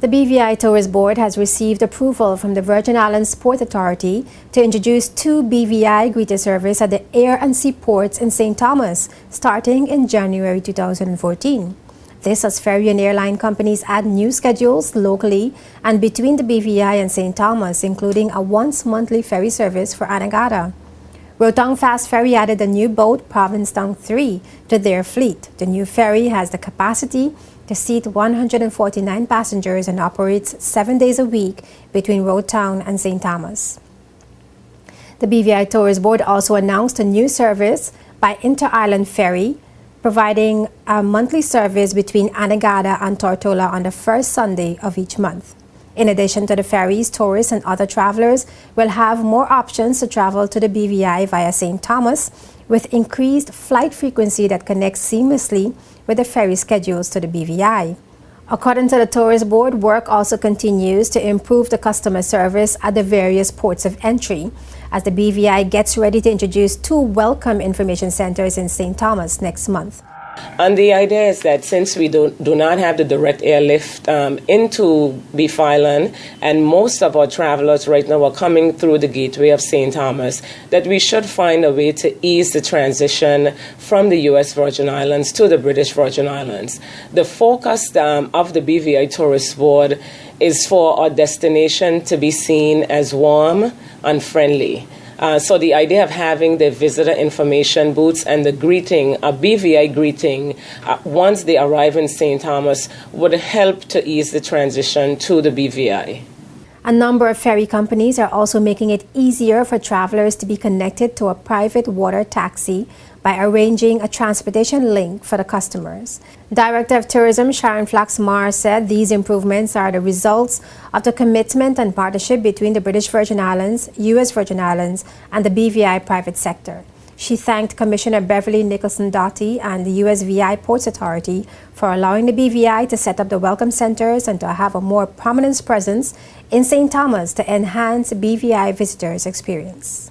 The BVI Tourist Board has received approval from the Virgin Islands Port Authority to introduce 2 BVI greeter service at the air and sea ports in St. Thomas, starting in January 2014. This as ferry and airline companies add new schedules locally and between the BVI and St. Thomas, including a once-monthly ferry service for Anegada. Rotong Fast Ferry added a new boat, Provincetown 3, to their fleet. The new ferry has the capacity to seat 149 passengers and operates 7 days a week between Rotong and St. Thomas. The BVI Tourist Board also announced a new service by Inter-Island Ferry, providing a monthly service between Anegada and Tortola on the first Sunday of each month. In addition to the ferries, tourists and other travelers will have more options to travel to the BVI via St. Thomas, with increased flight frequency that connects seamlessly with the ferry schedules to the BVI. According to the Tourist Board, work also continues to improve the customer service at the various ports of entry, as the BVI gets ready to introduce 2 welcome information centers in St. Thomas next month. And the idea is that since we do not have the direct airlift into Beef Island, and most of our travelers right now are coming through the gateway of St. Thomas, that we should find a way to ease the transition from the U.S. Virgin Islands to the British Virgin Islands. The focus of the BVI Tourist Board is for our destination to be seen as warm and friendly. So the idea of having the visitor information booths and the greeting, a BVI greeting, once they arrive in St. Thomas would help to ease the transition to the BVI. A number of ferry companies are also making it easier for travelers to be connected to a private water taxi by arranging a transportation link for the customers. Director of Tourism Sharon Flaxmar said these improvements are the results of the commitment and partnership between the British Virgin Islands, U.S. Virgin Islands, and the BVI private sector. She thanked Commissioner Beverly Nicholson Doughty and the USVI Ports Authority for allowing the BVI to set up the welcome centers and to have a more prominent presence in St. Thomas to enhance BVI visitors' experience.